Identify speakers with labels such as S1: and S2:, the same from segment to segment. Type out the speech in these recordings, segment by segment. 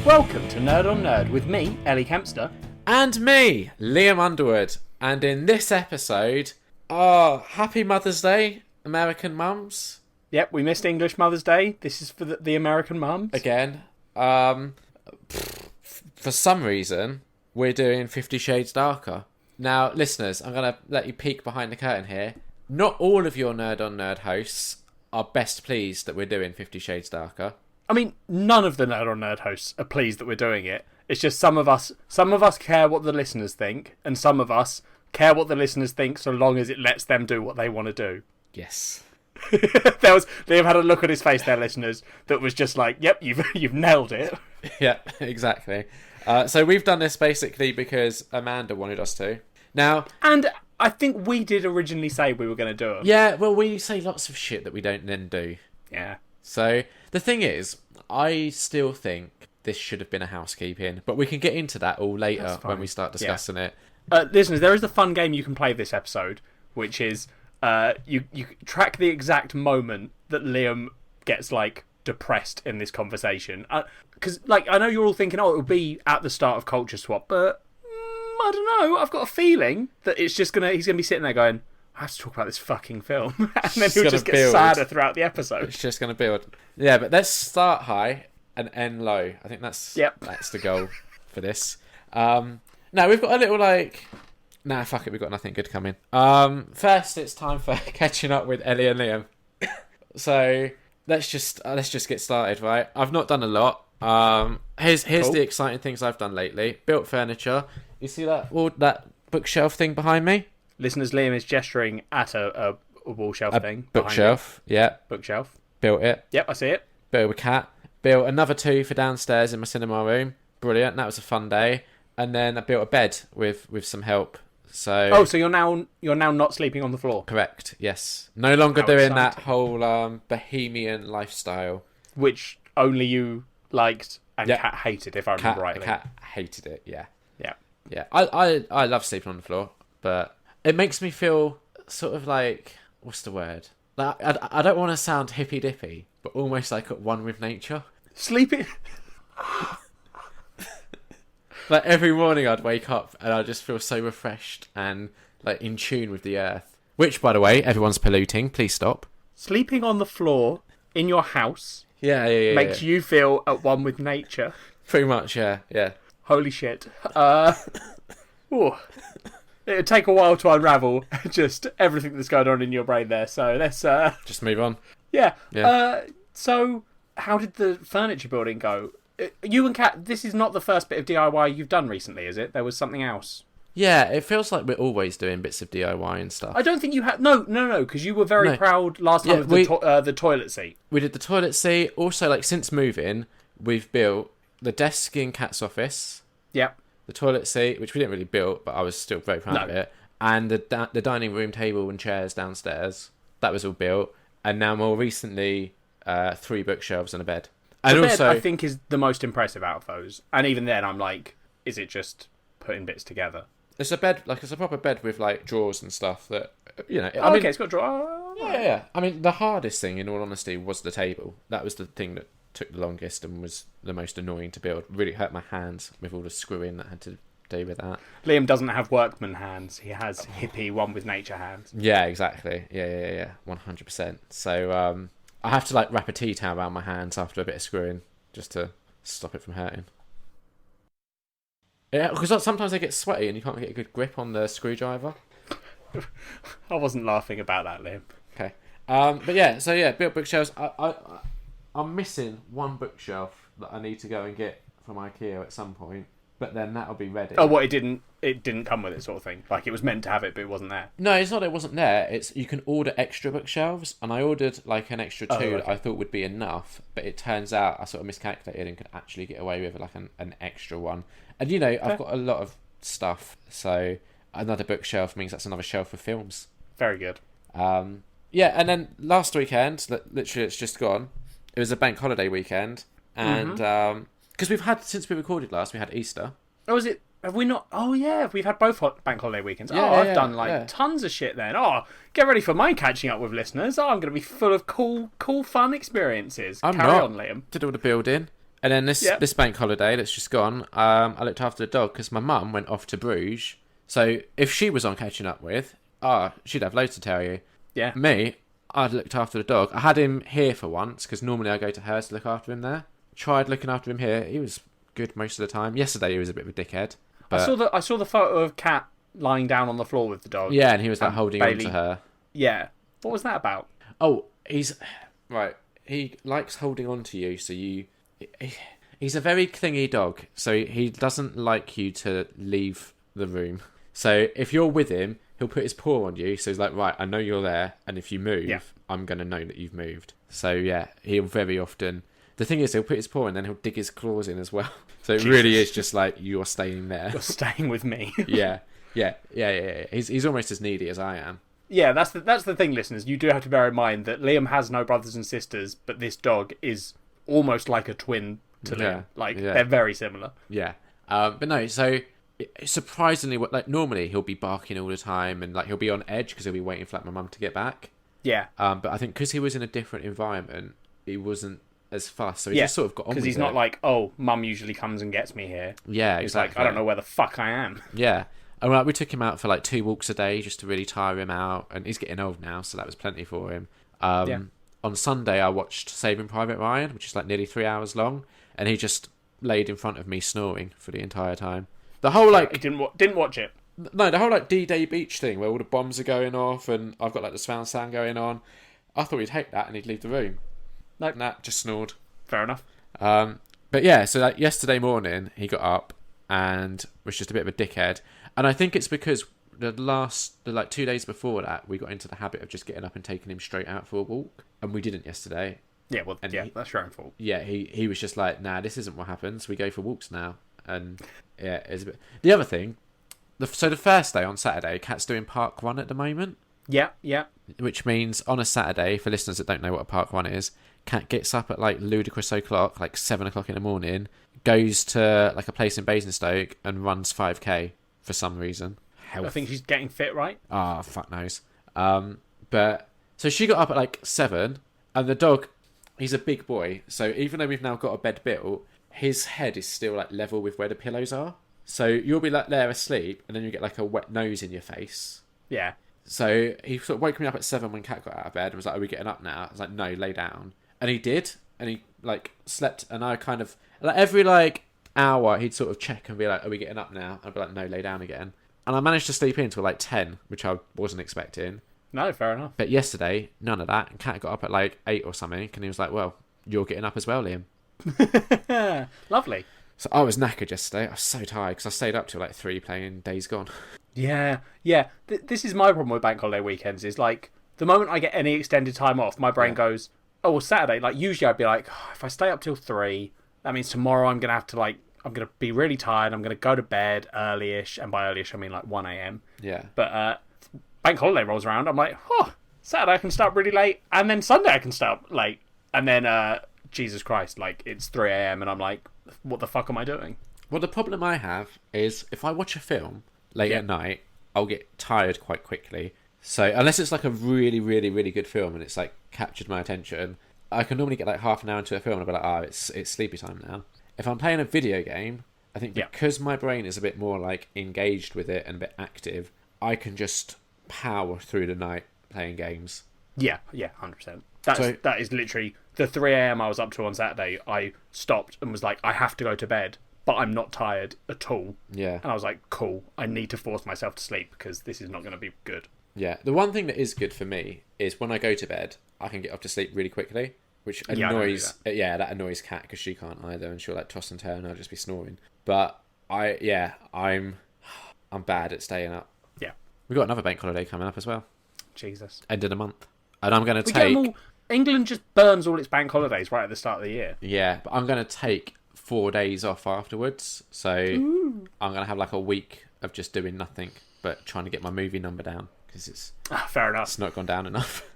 S1: Welcome to Nerd on Nerd with me, Ellie Kempster.
S2: And me, Liam Underwood. And in this episode, happy Mother's Day, American mums.
S1: Yep, we missed English Mother's Day. This is for the American mums.
S2: Again. For some reason, we're doing 50 Shades Darker. Now, listeners, I'm going to let you peek behind the curtain here. Not all of your Nerd on Nerd hosts are best pleased that we're doing 50 Shades Darker.
S1: I mean, none of the Nerd on Nerd hosts are pleased that we're doing it. It's just some of us care what the listeners think, and some of us care what the listeners think so long as it lets them do what they want to do.
S2: Yes.
S1: Liam had a look on his face there, listeners, that was just like, yep, you've nailed it.
S2: Yeah, exactly. So we've done this basically because Amanda wanted us to. Now,
S1: and I think we did originally say we were going to do it.
S2: Yeah, well, we say lots of shit that we don't then do.
S1: Yeah.
S2: So the thing is, I still think this should have been a housekeeping, but we can get into that all later when we start discussing it.
S1: Listeners, there is a fun game you can play this episode, which is you track the exact moment that Liam gets depressed in this conversation. Because I know you're all thinking, it'll be at the start of Culture Swap, but I don't know. I've got a feeling that he's gonna be sitting there going, I have to talk about this fucking film. And then he'll just get sadder throughout the episode.
S2: It's just going to build. Yeah, but let's start high and end low. I think that's the goal for this. Now, we've got a little fuck it, we've got nothing good coming. First, it's time for catching up with Ellie and Liam. So, let's just get started, right? I've not done a lot. Here's cool. The exciting things I've done lately. Built furniture. You see that bookshelf thing behind me?
S1: Listeners, Liam is gesturing at a wall shelf thing.
S2: Bookshelf, yeah.
S1: Bookshelf.
S2: Built it.
S1: Yep, I see it.
S2: Built a cat. Built another 2 for downstairs in my cinema room. Brilliant. That was a fun day. And then I built a bed with some help. So
S1: you're now not sleeping on the floor.
S2: Correct. Yes. No longer doing that whole bohemian lifestyle,
S1: which only you liked and Cat hated, if I remember rightly.
S2: Cat hated it. Yeah.
S1: Yeah.
S2: Yeah. I love sleeping on the floor, but it makes me feel sort of what's the word? I don't want to sound hippy dippy, but almost at one with nature.
S1: Sleeping.
S2: Every morning I'd wake up and I'd just feel so refreshed and in tune with the earth. Which, by the way, everyone's polluting. Please stop. Sleeping
S1: on the floor in your house.
S2: Yeah.
S1: Makes you feel at one with nature.
S2: Pretty much, yeah.
S1: Holy shit. Ooh. It'd take a while to unravel just everything that's going on in your brain there. So let's
S2: just move on.
S1: Yeah. So how did the furniture building go? You and Kat, this is not the first bit of DIY you've done recently, is it? There was something else.
S2: Yeah, it feels like we're always doing bits of DIY and stuff.
S1: I don't think you had... No, because you were very proud last time of the toilet seat.
S2: We did the toilet seat. Also, since moving, we've built the desk in Kat's office.
S1: Yep.
S2: The toilet seat, which we didn't really build, but I was still very proud of it. And the dining room table and chairs downstairs. That was all built. And now, more recently, 3 bookshelves and a bed. And
S1: the
S2: also,
S1: bed, I think, is the most impressive out of those. And even then, I'm like, is it just putting bits together?
S2: It's a bed, it's a proper bed with drawers and stuff that,
S1: okay, it's got drawers.
S2: Yeah. I mean, the hardest thing, in all honesty, was the table. That was the thing that took the longest and was the most annoying to build. Really hurt my hands with all the screwing that I had to do with that.
S1: Liam doesn't have workman hands. He has hippie one with nature hands.
S2: Yeah, exactly. Yeah. 100%. So, I have to wrap a tea towel around my hands after a bit of screwing just to stop it from hurting. Yeah, because sometimes they get sweaty and you can't get a good grip on the screwdriver.
S1: I wasn't laughing about that, Liam.
S2: Okay. But yeah, built bookshelves. I'm missing one bookshelf that I need to go and get from IKEA at some point. But then that'll be ready.
S1: Oh, what, it didn't come with it, sort of thing? It was meant to have it, but it wasn't there?
S2: No, it's not it wasn't there. It's you can order extra bookshelves, and I ordered an extra 2 that I thought would be enough, but it turns out I sort of miscalculated and could actually get away with an extra one. And I've got a lot of stuff, so another bookshelf means that's another shelf of films.
S1: Very good.
S2: And then last weekend, literally it's just gone, it was a bank holiday weekend, and because we've had, since we recorded last, we had Easter.
S1: Oh, is it? Have we not? Oh, yeah, we've had both bank holiday weekends. I've done tons of shit then. Oh, get ready for my catching up with listeners. I'm going to be full of cool, fun experiences. Carry on, Liam.
S2: Did all the building. And then this bank holiday that's just gone, I looked after the dog because my mum went off to Bruges. So if she was on catching up with, she'd have loads to tell you.
S1: Yeah.
S2: Me, I'd looked after the dog. I had him here for once because normally I go to hers to look after him there. Tried looking after him here. He was good most of the time. Yesterday he was a bit of a dickhead. But...
S1: I saw the photo of Kat lying down on the floor with the dog.
S2: Yeah, and he was like holding on to her.
S1: Yeah. What was that about?
S2: Oh, he's... Right. He likes holding on to you, so you... He's a very clingy dog, so he doesn't like you to leave the room. So if you're with him, he'll put his paw on you, so he's like, right, I know you're there, and if you move, I'm going to know that you've moved. So yeah, he'll very often... The thing is, he'll put his paw and then he'll dig his claws in as well. So it really is just like, you're staying there.
S1: You're staying with me.
S2: Yeah. He's almost as needy as I am.
S1: Yeah, that's the thing, listeners. You do have to bear in mind that Liam has no brothers and sisters, but this dog is almost like a twin to Liam. They're very similar.
S2: Yeah. But no, so surprisingly, normally he'll be barking all the time and like he'll be on edge because he'll be waiting for like my mum to get back.
S1: Yeah.
S2: But I think because he was in a different environment, he wasn't as fast, so he just sort of got on with it.
S1: Because he's not like, oh, mum usually comes and gets me here.
S2: Yeah,
S1: he's
S2: exactly.
S1: like, I don't know where the fuck I am.
S2: Yeah. And we took him out for like 2 walks a day just to really tire him out, and he's getting old now, so that was plenty for him. On Sunday, I watched Saving Private Ryan, which is like nearly 3 hours long, and he just laid in front of me snoring for the entire time. The whole like
S1: he didn't watch it.
S2: No, the whole like D-Day Beach thing where all the bombs are going off, and I've got like the surround sound going on. I thought he'd hate that and he'd leave the room.
S1: Nope.
S2: Nah, just snored.
S1: Fair enough.
S2: But yeah, so like yesterday morning he got up and was just a bit of a dickhead, and I think it's because the 2 days before that we got into the habit of just getting up and taking him straight out for a walk, and we didn't yesterday.
S1: Yeah, well, that's your own fault.
S2: Yeah, he was just like, nah, this isn't what happens. We go for walks now, and yeah, it's a bit. The other thing, so the first day on Saturday, Kat's doing park run at the moment.
S1: Yeah.
S2: Which means on a Saturday, for listeners that don't know what a park run is, Kat gets up at like ludicrous o'clock, like 7 o'clock in the morning, goes to like a place in Basingstoke and runs 5k for some reason.
S1: I think she's getting fit, right?
S2: Fuck knows. But so she got up at like 7, and the dog, he's a big boy, so even though we've now got a bed built, his head is still like level with where the pillows are. So you'll be like there asleep, and then you get like a wet nose in your face.
S1: Yeah.
S2: So he sort of woke me up at 7 when Kat got out of bed and was like, are we getting up now? I was like, no, lay down. And he did, and he like slept, and I kind of like every like hour he'd sort of check and be like, are we getting up now? And I'd be like, no, lay down again. And I managed to sleep in till like 10, which I wasn't expecting.
S1: No, fair enough.
S2: But yesterday, none of that, and Kat got up at like 8 or something, and he was like, well, you're getting up as well, Liam.
S1: Lovely.
S2: So I was knackered yesterday. I was so tired because I stayed up till like 3 playing Days Gone.
S1: Yeah. This is my problem with bank holiday weekends, is like the moment I get any extended time off, my brain goes, oh, well, Saturday. Like usually I'd be like, if I stay up till 3, that means tomorrow I'm going to be really tired. I'm going to go to bed early-ish. And by early-ish, I mean like 1 a.m.
S2: Yeah.
S1: But bank holiday rolls around. I'm like, Saturday I can start really late. And then Sunday I can start late. And then, Jesus Christ, like it's 3 a.m. and I'm like, what the fuck am I doing?
S2: Well, the problem I have is if I watch a film late at night, I'll get tired quite quickly. So unless it's like a really, really, really good film and it's like captured my attention, I can normally get like half an hour into a film and I'll be like, it's sleepy time now. If I'm playing a video game, I think because my brain is a bit more like engaged with it and a bit active, I can just power through the night playing games.
S1: Yeah, 100%. That is literally the 3 a.m. I was up to on Saturday. I stopped and was like, I have to go to bed, but I'm not tired at all.
S2: Yeah.
S1: And I was like, cool, I need to force myself to sleep because this is not going to be good.
S2: Yeah. The one thing that is good for me is when I go to bed, I can get off to sleep really quickly, which annoys... that annoys Kat because she can't either, and she'll like toss and turn and I'll just be snoring. But I'm bad at staying up.
S1: Yeah.
S2: We've got another bank holiday coming up as well.
S1: Jesus.
S2: End of the month. And I'm going to take...
S1: England just burns all its bank holidays right at the start of the year.
S2: Yeah, but I'm going to take 4 days off afterwards. So I'm going to have like a week of just doing nothing but trying to get my movie number down because it's
S1: fair enough.
S2: It's not gone down enough.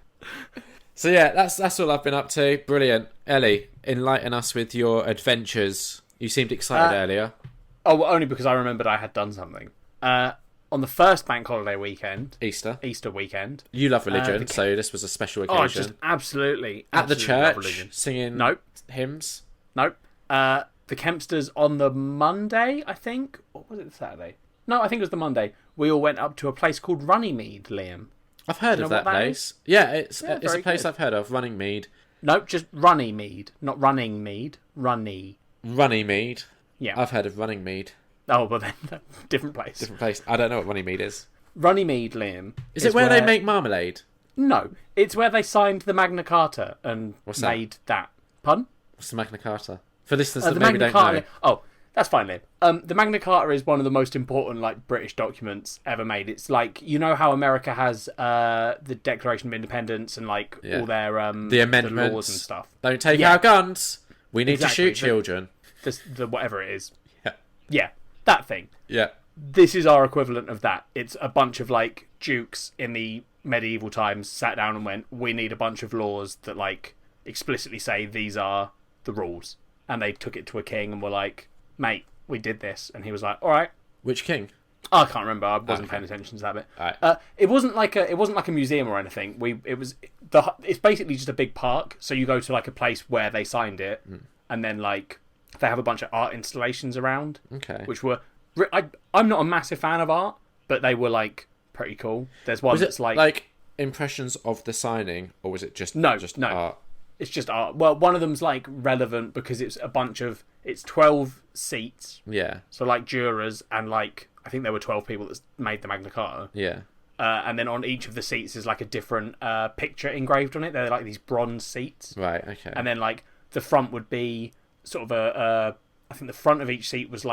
S2: So yeah, that's all I've been up to. Brilliant. Ellie, enlighten us with your adventures. You seemed excited earlier.
S1: Oh, well, only because I remembered I had done something. On the first bank holiday weekend... Easter weekend...
S2: You love religion, so this was a special occasion.
S1: Oh, just absolutely
S2: at the church, singing hymns?
S1: Nope. The Kempsters on the Monday, I think. Or was it the Saturday? No, I think it was the Monday. We all went up to a place called Runnymeade, Liam.
S2: I've heard of that place. Yeah, it's a place I've heard of, Runnymeade.
S1: No, just Runnymeade, not Running Mead.
S2: Runnymeade.
S1: Yeah.
S2: I've heard of Runningmeade.
S1: Oh, but then different place.
S2: Different place. I don't know what Runnymede is.
S1: Runnymeade, Liam.
S2: Is it where they make marmalade?
S1: No, it's where they signed the Magna Carta and made that. Pardon?
S2: What's the Magna Carta? For listeners that
S1: the
S2: maybe
S1: Magna
S2: don't
S1: Carta,
S2: know.
S1: Oh, that's fine, Liam. The Magna Carta is one of the most important British documents ever made. It's you know how America has the Declaration of Independence and all their
S2: the amendments,
S1: the laws and stuff.
S2: Don't take our guns. We need to shoot children.
S1: The whatever it is.
S2: Yeah.
S1: Yeah, that thing.
S2: Yeah.
S1: This is our equivalent of that. It's a bunch of dukes in the medieval times sat down and went, we need a bunch of laws that explicitly say these are the rules. And they took it to a king and were like, mate, we did this. And he was like, all right.
S2: Which king?
S1: I can't remember. I wasn't paying attention to that bit.
S2: Right.
S1: It wasn't like a museum or anything. It's basically just a big park. So you go to a place where they signed it, and then they have a bunch of art installations around.
S2: Okay.
S1: Which were I'm not a massive fan of art, but they were pretty cool. There's one that's
S2: impressions of the signing, or was it just
S1: no
S2: art?
S1: It's just art. Well, one of them's relevant because it's it's 12 seats.
S2: Yeah.
S1: So jurors and I think there were 12 people that made the Magna Carta.
S2: Yeah.
S1: And then on each of the seats is a different picture engraved on it. They're these bronze seats.
S2: Right. Okay.
S1: And then the front would be sort of I think the front of each seat was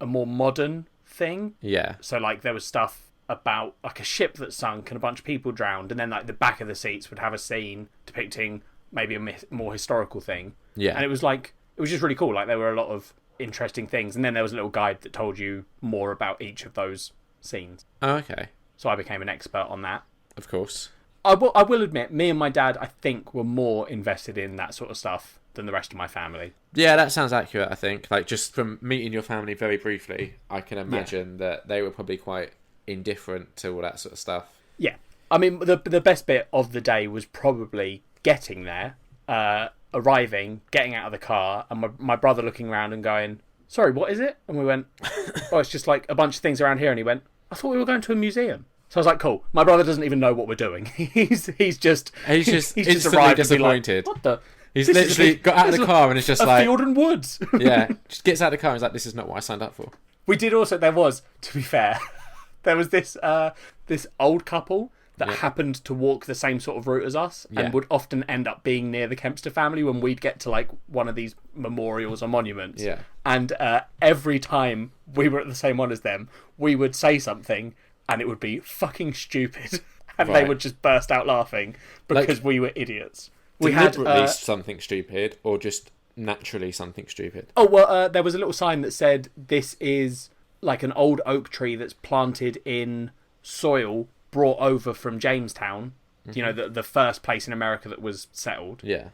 S1: a more modern thing.
S2: Yeah. So
S1: there was stuff about a ship that sunk and a bunch of people drowned, and then the back of the seats would have a scene depicting maybe a more historical thing.
S2: Yeah.
S1: And it was it was just really cool. There were a lot of interesting things, and then there was a little guide that told you more about each of those scenes.
S2: Oh, okay.
S1: So I became an expert on that.
S2: Of course.
S1: I will admit, me and my dad, I think, were more invested in that sort of stuff than the rest of my family.
S2: Yeah, that sounds accurate, I think. Just from meeting your family very briefly, I can imagine that they were probably quite indifferent to all that sort of stuff.
S1: Yeah. I mean, the best bit of the day was probably getting there, arriving, getting out of the car, and my brother looking around and going, sorry, what is it? And we went, oh, it's just a bunch of things around here. And he went, I thought we were going to a museum. So I was like, cool. My brother doesn't even know what we're doing. He's just
S2: instantly
S1: arrived
S2: disappointed.
S1: what the?
S2: He's literally got out of the car and it's just
S1: a field and woods.
S2: Yeah, just gets out of the car and is like, this is not what I signed up for.
S1: We did also, to be fair, there was this old couple that happened to walk the same sort of route as us and would often end up being near the Kempster family when we'd get to one of these memorials or monuments.
S2: Yeah.
S1: And every time we were at the same one as them, we would say something and it would be fucking stupid. And they would just burst out laughing because we were idiots.
S2: We had something stupid, or just naturally something stupid?
S1: Oh, well, there was a little sign that said, this is an old oak tree that's planted in soil brought over from Jamestown. Mm-hmm. You know, the first place in America that was settled.
S2: Yeah.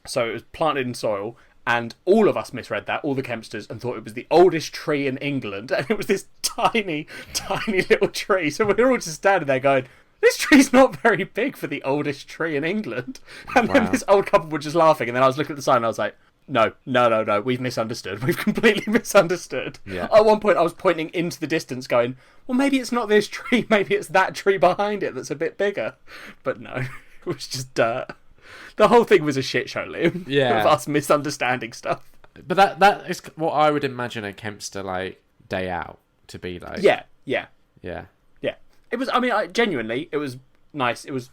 S1: So it was planted in soil, and all of us misread that, all the Kempsters, and thought it was the oldest tree in England, and it was this tiny, tiny little tree. So we were all just standing there going, this tree's not very big for the oldest tree in England. And then this old couple were just laughing, and then I was looking at the sign and I was like, no, we've misunderstood. We've completely misunderstood.
S2: Yeah.
S1: At one point I was pointing into the distance going, well, maybe it's not this tree, maybe it's that tree behind it that's a bit bigger. But no, it was just dirt. The whole thing was a shit show, Liam.
S2: Yeah.
S1: Of us misunderstanding stuff.
S2: But that is what I would imagine a Kempster day out to be like.
S1: Yeah. It was, genuinely, it was nice. It was,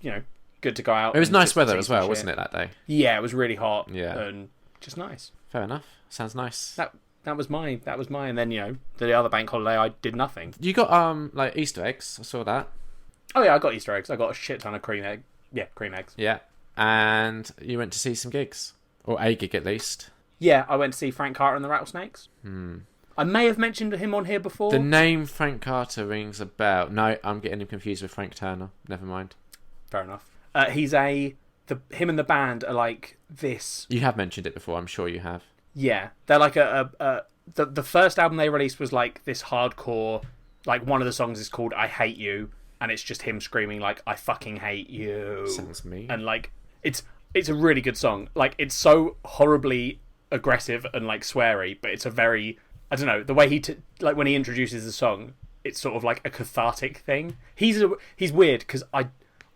S1: good to go out.
S2: It was nice weather as well, wasn't it, that day?
S1: Yeah, it was really hot.
S2: Yeah.
S1: And just nice.
S2: Fair enough. Sounds nice.
S1: That was mine. And then, the other bank holiday, I did nothing.
S2: You got, Easter eggs. I saw that.
S1: Oh, yeah, I got Easter eggs. I got a shit ton of cream eggs.
S2: Yeah. And you went to see some gigs. Or a gig, at least.
S1: Yeah, I went to see Frank Carter and the Rattlesnakes.
S2: Hmm.
S1: I may have mentioned him on here before.
S2: The name Frank Carter rings a bell. No, I'm getting him confused with Frank Turner. Never mind.
S1: Fair enough. Him and the band are like this.
S2: You have mentioned it before. I'm sure you have.
S1: Yeah, they're like the first album they released was like this hardcore. One of the songs is called "I Hate You," and it's just him screaming I fucking hate you.
S2: Sounds mean.
S1: And it's a really good song. It's so horribly aggressive and like sweary, but it's a very, I don't know, the way like when he introduces the song, it's sort of like a cathartic thing. He's weird because I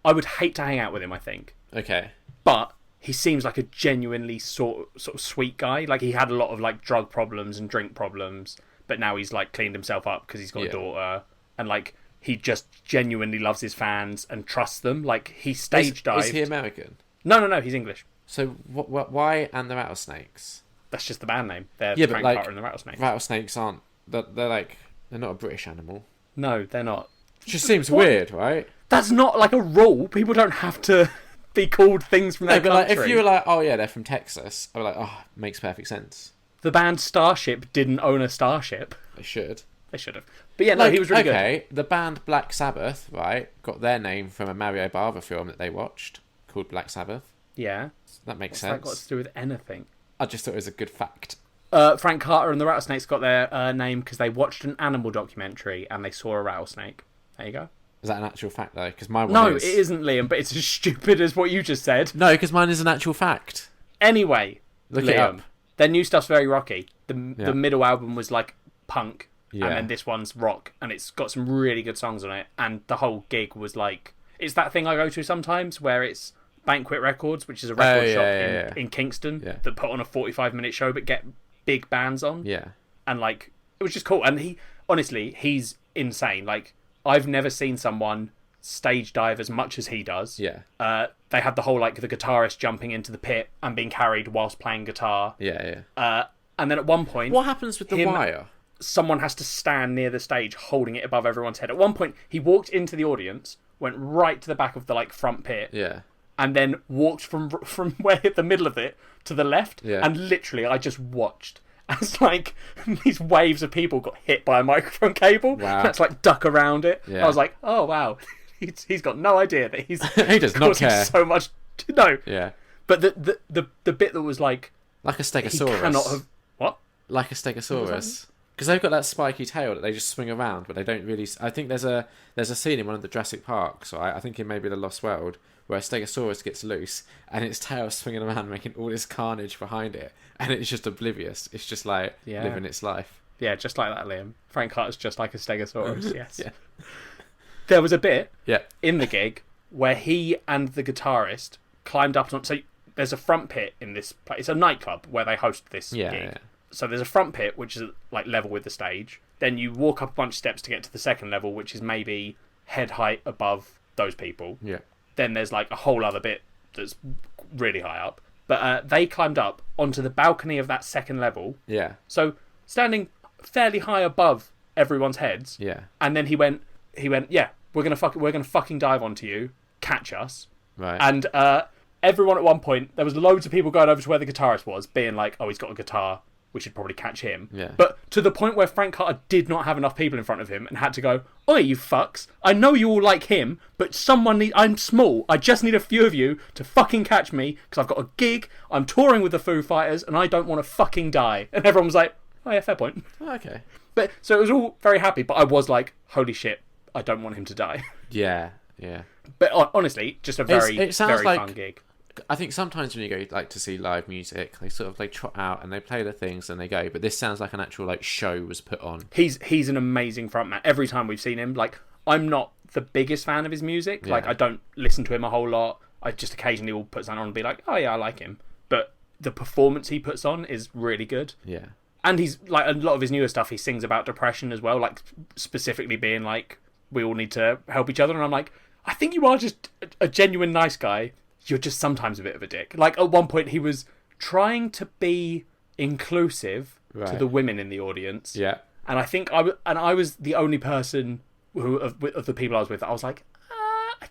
S1: would hate to hang out with him, I think.
S2: Okay.
S1: But he seems like a genuinely sort of sweet guy. Like he had a lot of like drug problems and drink problems, but now he's like cleaned himself up because he's got a daughter, and like he just genuinely loves his fans and trusts them. Like he stage dived.
S2: Is he American?
S1: No, he's English.
S2: So why and the Rattlesnakes?
S1: That's just the band name. They're
S2: Yeah,
S1: Frank
S2: but like
S1: Carter and the Rattlesnakes.
S2: Rattlesnakes aren't. They're not a British animal.
S1: No, they're not.
S2: It just seems weird, right?
S1: That's not like a rule. People don't have to be called things from their country.
S2: Like, if you were like, oh yeah, they're from Texas, I'd be like, oh, makes perfect sense.
S1: The band Starship didn't own a starship.
S2: They should.
S1: They should have. But yeah, no, he was really good.
S2: Okay, the band Black Sabbath, right, got their name from a Mario Bava film that they watched called Black Sabbath.
S1: Yeah.
S2: That makes
S1: What's
S2: sense.
S1: that got to do with anything?
S2: I just thought it was a good fact.
S1: Frank Carter and the Rattlesnakes got their name because they watched an animal documentary and they saw a rattlesnake. There you go.
S2: Is that an actual fact, though? Because my one
S1: No,
S2: is...
S1: it isn't, Liam, but it's as stupid as what you just said.
S2: No, because mine is an actual fact.
S1: Anyway,
S2: Look
S1: Liam,
S2: it up.
S1: their new stuff's very rocky. The middle album was like punk, and then this one's rock, and it's got some really good songs on it, and the whole gig was like... It's that thing I go to sometimes where it's Banquet Records, which is a record shop in Kingston that put on a 45-minute show but get big bands on.
S2: Yeah.
S1: And like, it was just cool. And he's insane. Like, I've never seen someone stage dive as much as he does.
S2: Yeah.
S1: They had the whole, like, the guitarist jumping into the pit and being carried whilst playing guitar.
S2: Yeah.
S1: And then at one point...
S2: What happens with the wire?
S1: Someone has to stand near the stage holding it above everyone's head. At one point, he walked into the audience, went right to the back of the, like, front pit.
S2: Yeah.
S1: And then walked from where hit the middle of it to the left.
S2: Yeah.
S1: And literally, I just watched as, like, these waves of people got hit by a microphone cable.
S2: Wow.
S1: That's like duck around it.
S2: Yeah.
S1: I was like, oh, wow. He's got no idea that he's
S2: he does not care
S1: so much. No.
S2: Yeah.
S1: But the bit that was like
S2: a stegosaurus.
S1: He cannot have... What?
S2: Like a stegosaurus. Because they've got that spiky tail that they just swing around, but they don't really... I think there's a scene in one of the Jurassic Parks, right? I think in maybe The Lost World, where a stegosaurus gets loose and its tail swinging around, making all this carnage behind it, and it's just oblivious. It's just like living its life.
S1: Yeah, just like that, Liam. Frank Carter's just like a stegosaurus, yes.
S2: Yeah.
S1: There was a bit in the gig where he and the guitarist climbed up on... So there's a front pit in this place. It's a nightclub where they host this gig. Yeah. So there's a front pit, which is like level with the stage. Then you walk up a bunch of steps to get to the second level, which is maybe head height above those people.
S2: Yeah.
S1: Then there's like a whole other bit that's really high up. But they climbed up onto the balcony of that second level.
S2: Yeah.
S1: So standing fairly high above everyone's heads.
S2: Yeah.
S1: And then he went, yeah, we're gonna fucking dive onto you, catch us.
S2: Right.
S1: And everyone at one point, there was loads of people going over to where the guitarist was, being like, oh, he's got a guitar, we should probably catch him.
S2: Yeah.
S1: But to the point where Frank Carter did not have enough people in front of him and had to go, oi, you fucks, I know you all like him, but I'm small, I just need a few of you to fucking catch me, because I've got a gig, I'm touring with the Foo Fighters, and I don't want to fucking die. And everyone was like, oh yeah, fair point.
S2: Okay.
S1: But so it was all very happy, but I was like, holy shit, I don't want him to die.
S2: Yeah.
S1: But honestly, just a very fun gig.
S2: I think sometimes when you go like to see live music, they trot out and they play the things and they go. But this sounds like an actual like show was put on.
S1: He's an amazing frontman. Every time we've seen him, like I'm not the biggest fan of his music.
S2: Yeah.
S1: Like I don't listen to him a whole lot. I just occasionally will put something on and be like, oh yeah, I like him. But the performance he puts on is really good.
S2: Yeah.
S1: And he's like a lot of his newer stuff. He sings about depression as well, like specifically being like, we all need to help each other. And I'm like, I think you are just a genuine nice guy. You're just sometimes a bit of a dick. Like at one point he was trying to be inclusive to the women in the audience.
S2: Yeah.
S1: And I think I was the only person of the people I was with. I was like, I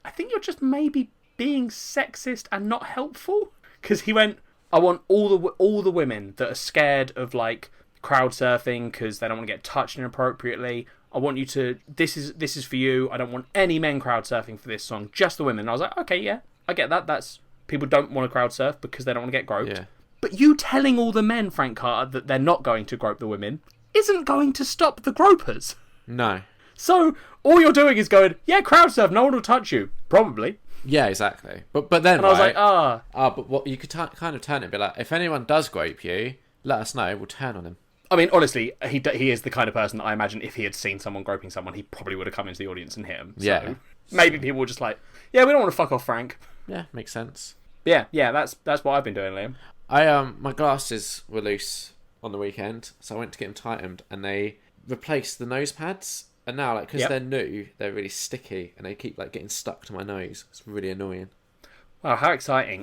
S1: think you're just maybe being sexist and not helpful. Because he went, I want all the women that are scared of like crowd surfing because they don't want to get touched inappropriately. I want you to. This is for you. I don't want any men crowd surfing for this song. Just the women. And I was like, okay, yeah, I get that. That's people don't want to crowd surf because they don't want to get groped.
S2: Yeah.
S1: But you telling all the men, Frank Carter, that they're not going to grope the women isn't going to stop the gropers.
S2: No.
S1: So all you're doing is going, yeah, crowd surf. No one will touch you. Probably.
S2: Yeah, exactly. But then,
S1: And I was like,
S2: but what you could kind of turn it and be like, if anyone does grope you, let us know. We'll turn on him.
S1: I mean, honestly, he is the kind of person that I imagine if he had seen someone groping someone, he probably would have come into the audience and hit him. So
S2: Yeah.
S1: maybe people were just like, yeah, we don't want to fuck off Frank.
S2: Yeah, makes sense.
S1: Yeah, that's what I've been doing, Liam.
S2: My glasses were loose on the weekend, so I went to get them tightened, and they replaced the nose pads. And now, like, because they're new, they're really sticky, and they keep like getting stuck to my nose. It's really annoying.
S1: Wow, how exciting!